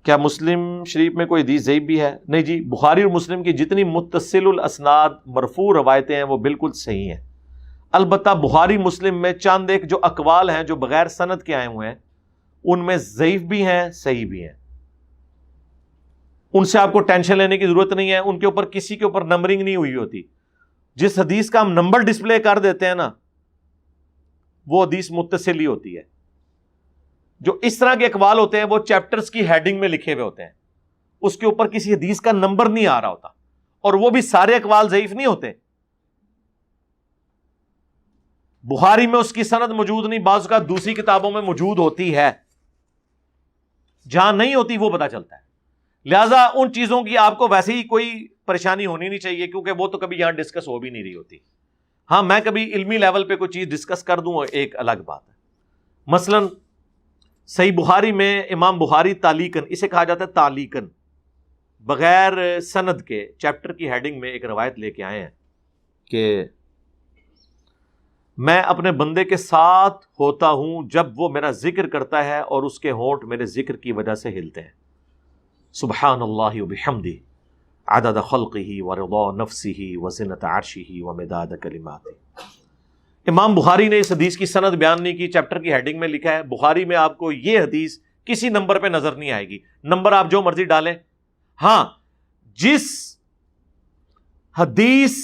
کیا مسلم شریف میں کوئی حدیث ضعیف بھی ہے؟ نہیں جی، بخاری اور مسلم کی جتنی متصل الاسناد مرفوع روایتیں ہیں وہ بالکل صحیح ہیں. البتہ بخاری مسلم میں چند ایک جو اقوال ہیں جو بغیر سند کے آئے ہوئے ہیں ان میں ضعیف بھی ہیں صحیح بھی ہیں. ان سے آپ کو ٹینشن لینے کی ضرورت نہیں ہے، ان کے اوپر کسی کے اوپر نمبرنگ نہیں ہوئی ہوتی. جس حدیث کا ہم نمبر ڈسپلے کر دیتے ہیں نا وہ حدیث متصل ہی ہوتی ہے. جو اس طرح کے اقوال ہوتے ہیں وہ چیپٹرز کی ہیڈنگ میں لکھے ہوئے ہوتے ہیں، اس کے اوپر کسی حدیث کا نمبر نہیں آ رہا ہوتا، اور وہ بھی سارے اقوال ضعیف نہیں ہوتے. بخاری میں اس کی سند موجود نہیں، بعض کا دوسری کتابوں میں موجود ہوتی ہے، جہاں نہیں ہوتی وہ پتہ چلتا ہے. لہذا ان چیزوں کی آپ کو ویسے ہی کوئی پریشانی ہونی نہیں چاہیے، کیونکہ وہ تو کبھی یہاں ڈسکس ہو بھی نہیں رہی ہوتی. ہاں میں کبھی علمی لیول پہ کوئی چیز ڈسکس کر دوں ایک الگ بات ہے. مثلا صحیح بخاری میں امام بخاری تعلیقاً، اسے کہا جاتا ہے تعلیقاً، بغیر سند کے چیپٹر کی ہیڈنگ میں ایک روایت لے کے آئے ہیں کہ میں اپنے بندے کے ساتھ ہوتا ہوں جب وہ میرا ذکر کرتا ہے اور اس کے ہونٹ میرے ذکر کی وجہ سے ہلتے ہیں. سبحان اللہ وبحمدہ عدد خلقہ ورضا نفسہ وزنۃ عرشہ ومداد کلماتہ. امام بخاری نے اس حدیث کی سند بیان نہیں کی، چیپٹر کی ہیڈنگ میں لکھا ہے. بخاری میں آپ کو یہ حدیث کسی نمبر پہ نظر نہیں آئے گی، نمبر آپ جو مرضی ڈالیں. ہاں جس حدیث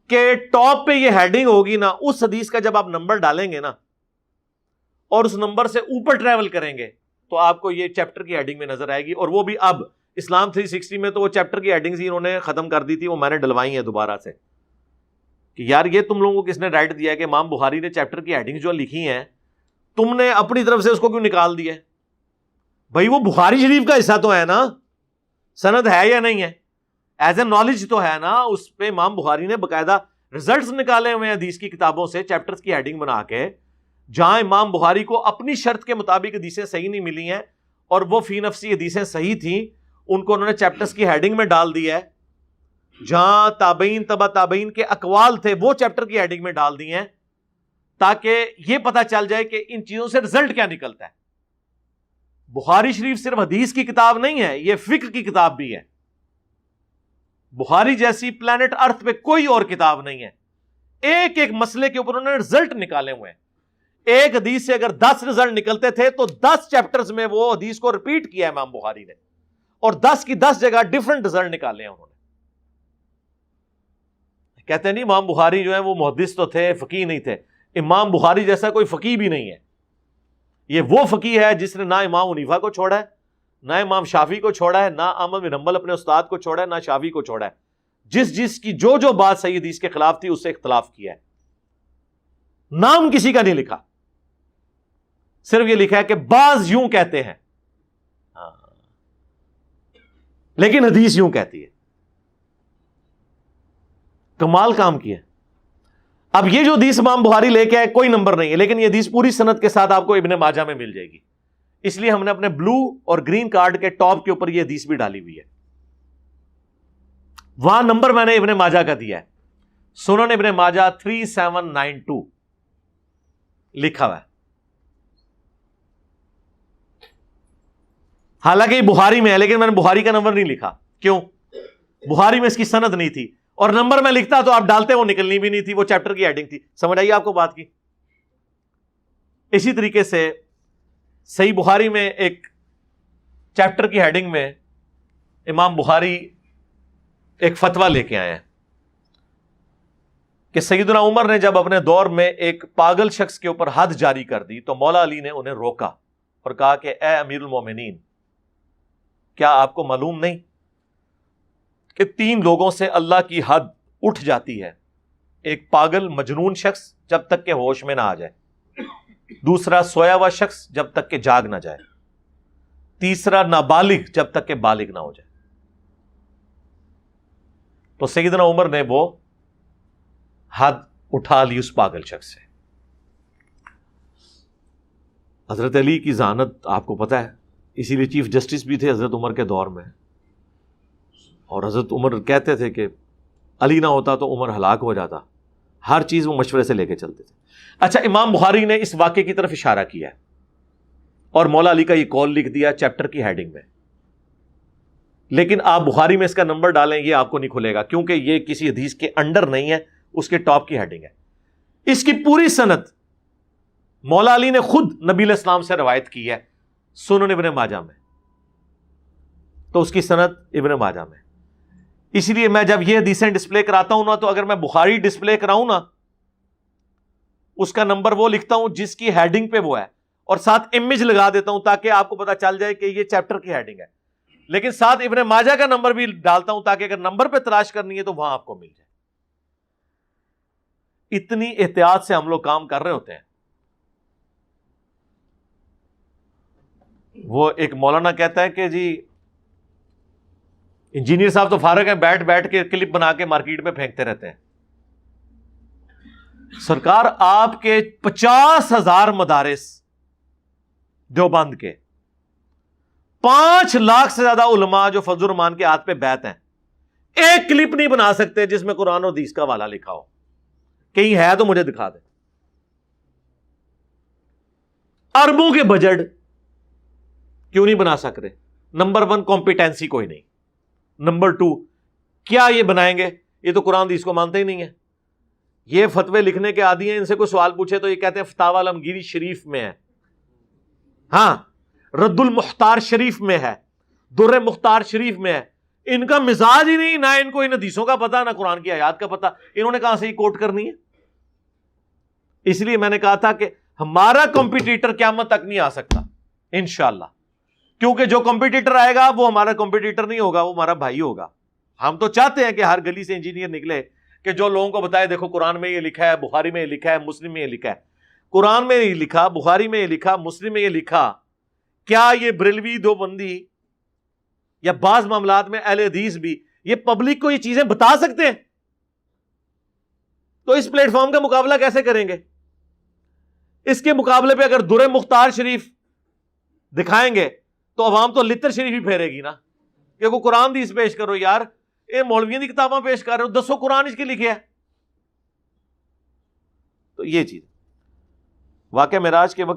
کے ٹاپ پہ یہ ہیڈنگ ہوگی نا، اس حدیث کا جب آپ نمبر ڈالیں گے نا اور اس نمبر سے اوپر ٹریول کریں گے تو آپ کو یہ چیپٹر کی ہیڈنگ میں نظر آئے گی. اور وہ بھی اب اسلام 360 میں تو وہ چیپٹر کی ہیڈنگز ہی انہوں نے ختم کر دی تھی، وہ میں نے ڈلوائی ہیں دوبارہ سے کہ یار یہ تم لوگوں کو کس نے رائٹ دیا ہے کہ امام بخاری نے چیپٹر کی ہیڈنگ جو لکھی ہیں تم نے اپنی طرف سے اس کو کیوں نکال دیا ہے؟ بھائی وہ بخاری شریف کا حصہ تو ہے نا، سند ہے یا نہیں ہے، ایز اے نالج تو ہے نا. اس پہ امام بخاری نے باقاعدہ ریزلٹس نکالے ہوئے ہیں حدیث کی کتابوں سے، چیپٹرز کی ہیڈنگ بنا کے. جہاں امام بخاری کو اپنی شرط کے مطابق حدیثیں صحیح نہیں ملی ہیں اور وہ فی نفسی حدیثیں صحیح تھیں، ان کو انہوں نے چیپٹرز کی ہیڈنگ میں ڈال دیا ہے. جہاں تابعین تبع تابعین کے اقوال تھے وہ چیپٹر کی ہیڈنگ میں ڈال دیے ہیں تاکہ یہ پتہ چل جائے کہ ان چیزوں سے رزلٹ کیا نکلتا ہے. بخاری شریف صرف حدیث کی کتاب نہیں ہے، یہ فقہ کی کتاب بھی ہے. بخاری جیسی پلانٹ ارتھ پہ کوئی اور کتاب نہیں ہے. ایک ایک مسئلے کے اوپر انہوں نے رزلٹ نکالے ہوئے ہیں. ایک حدیث سے اگر 10 رزلٹ نکلتے تھے تو 10 چیپٹرز میں وہ حدیث کو ریپیٹ کیا ہے امام بخاری نے، اور 10 کی 10 جگہ ڈیفرنٹ رزلٹ نکالے ہیں انہوں نے. کہتے ہیں نہیں امام بخاری جو ہے وہ محدث تو تھے، فقیہ نہیں تھے. امام بخاری جیسا کوئی فقیہ بھی نہیں ہے. یہ وہ فقیہ ہے جس نے نہ امام حنیفہ کو چھوڑا ہے، نہ امام شافعی کو چھوڑا ہے، نہ احمد بن حنبل اپنے استاد کو چھوڑا ہے، نہ شافعی کو چھوڑا ہے. جس کی جو بات صحیح حدیث کے خلاف تھی اس سے اختلاف کیا ہے. نام کسی کا نہیں لکھا، صرف یہ لکھا ہے کہ بعض یوں کہتے ہیں لیکن حدیث یوں کہتی ہے. کمال کام کیا. اب یہ جو حدیث امام بخاری لے کے آئے کوئی نمبر نہیں ہے، لیکن یہ حدیث پوری سند کے ساتھ آپ کو ابن ماجہ میں مل جائے گی. اس لیے ہم نے اپنے بلو اور گرین کارڈ کے ٹاپ کے اوپر یہ حدیث بھی ڈالی ہوئی ہے. وہاں نمبر میں نے ابن ماجہ کا دیا ہے، سنن ابن ماجہ 3792 لکھا ہوا ہے. حالانکہ یہ بخاری میں ہے لیکن میں نے بخاری کا نمبر نہیں لکھا. کیوں؟ بخاری میں اس کی سند نہیں تھی، اور نمبر میں لکھتا تو آپ ڈالتے وہ نکلنی بھی نہیں تھی، وہ چیپٹر کی ہیڈنگ تھی. سمجھ آئیے آپ کو بات کی. اسی طریقے سے صحیح بخاری میں ایک چیپٹر کی ہیڈنگ میں امام بخاری ایک فتویٰ لے کے آئے ہیں کہ سیدنا عمر نے جب اپنے دور میں ایک پاگل شخص کے اوپر حد جاری کر دی تو مولا علی نے انہیں روکا اور کہا کہ اے امیر المومنین، کیا آپ کو معلوم نہیں کہ 3 لوگوں سے اللہ کی حد اٹھ جاتی ہے؟ ایک پاگل مجنون شخص جب تک کہ ہوش میں نہ آ جائے، دوسرا سویا ہوا شخص جب تک کہ جاگ نہ جائے، تیسرا نابالغ جب تک کہ بالغ نہ ہو جائے. تو سیدنا عمر نے وہ حد اٹھا لی اس پاگل شخص سے. حضرت علی کی ذہانت آپ کو پتہ ہے، اسی لیے چیف جسٹس بھی تھے حضرت عمر کے دور میں، اور حضرت عمر کہتے تھے کہ علی نہ ہوتا تو عمر ہلاک ہو جاتا. ہر چیز وہ مشورے سے لے کے چلتے تھے. اچھا، امام بخاری نے اس واقعے کی طرف اشارہ کیا ہے اور مولا علی کا یہ قول لکھ دیا چیپٹر کی ہیڈنگ میں لیکن آپ بخاری میں اس کا نمبر ڈالیں یہ آپ کو نہیں کھلے گا، کیونکہ یہ کسی حدیث کے انڈر نہیں ہے، اس کے ٹاپ کی ہیڈنگ ہے۔ اس کی پوری سند مولا علی نے خود نبی علیہ السلام سے روایت کی ہے سنن ابن ماجہ میں، تو اس کی سند ابن ماجہ میں۔ اس لیے میں جب یہ حدیثیں ڈسپلے کراتا ہوں نا، تو اگر میں بخاری ڈسپلے کراؤں نا، اس کا نمبر وہ لکھتا ہوں جس کی ہیڈنگ پہ وہ ہے، اور ساتھ امیج لگا دیتا ہوں تاکہ آپ کو پتا چل جائے کہ یہ چیپٹر کی ہیڈنگ ہے، لیکن ساتھ ابن ماجہ کا نمبر بھی ڈالتا ہوں تاکہ اگر نمبر پہ تلاش کرنی ہے تو وہاں آپ کو مل جائے۔ اتنی احتیاط سے ہم لوگ کام کر رہے ہوتے ہیں۔ وہ ایک مولانا کہتا ہے کہ جی انجینئر صاحب تو فارغ ہیں، بیٹھ بیٹھ کے کلپ بنا کے مارکیٹ میں پھینکتے رہتے ہیں۔ سرکار آپ کے 50,000 مدارس دیوبند کے، 5 لاکھ سے زیادہ علماء جو فضل الرحمان کے ہاتھ پہ بیعت ہیں، ایک کلپ نہیں بنا سکتے جس میں قرآن اور حدیث کا حوالہ لکھا ہو۔ کہیں ہے تو مجھے دکھا دیں۔ اربوں کے بجٹ کیوں نہیں بنا سک رہے؟ نمبر 1 کمپیٹنسی کوئی نہیں، نمبر 2 کیا یہ بنائیں گے؟ یہ تو قرآن حدیث کو مانتے ہی نہیں ہے، یہ فتوے لکھنے کے عادی ہیں، ان سے کوئی سوال پوچھے تو یہ کہتے ہیں فتاوی عالمگیری شریف میں ہے، ہاں رد المختار شریف میں ہے، در مختار شریف میں ہے۔ ان کا مزاج ہی نہیں، نہ ان کو ان حدیثوں کا پتہ، نہ قرآن کی آیات کا پتہ، انہوں نے کہاں سے یہ کوٹ کرنی ہے؟ اس لیے میں نے کہا تھا کہ ہمارا کمپیٹیٹر قیامت تک نہیں آ سکتا انشاءاللہ، کیونکہ جو کمپیٹیٹر آئے گا وہ ہمارا کمپیٹیٹر نہیں ہوگا، وہ ہمارا بھائی ہوگا۔ ہم تو چاہتے ہیں کہ ہر گلی سے انجینئر نکلے کہ جو لوگوں کو بتائے دیکھو قرآن میں یہ لکھا ہے، بخاری میں یہ لکھا ہے، مسلم میں یہ لکھا ہے۔ قرآن میں یہ لکھا، بخاری میں یہ لکھا، مسلم میں یہ لکھا، کیا یہ بریلوی دیوبندی یا بعض معاملات میں اہل حدیث بھی یہ پبلک کو یہ چیزیں بتا سکتے ہیں؟ تو اس پلیٹ فارم کا مقابلہ کیسے کریں گے؟ اس کے مقابلے پہ اگر در مختار شریف دکھائیں گے تو عوام تو لتر شریف ہی پھیرے گی نا، کہ وہ قرآن حدیث پیش کرو یار، یہ مولویوں کی کتاباں پیش کر رہے ہو، 10 قرآن اس کے لکھے ہے۔ تو یہ چیز واقعہ معراج کے وقت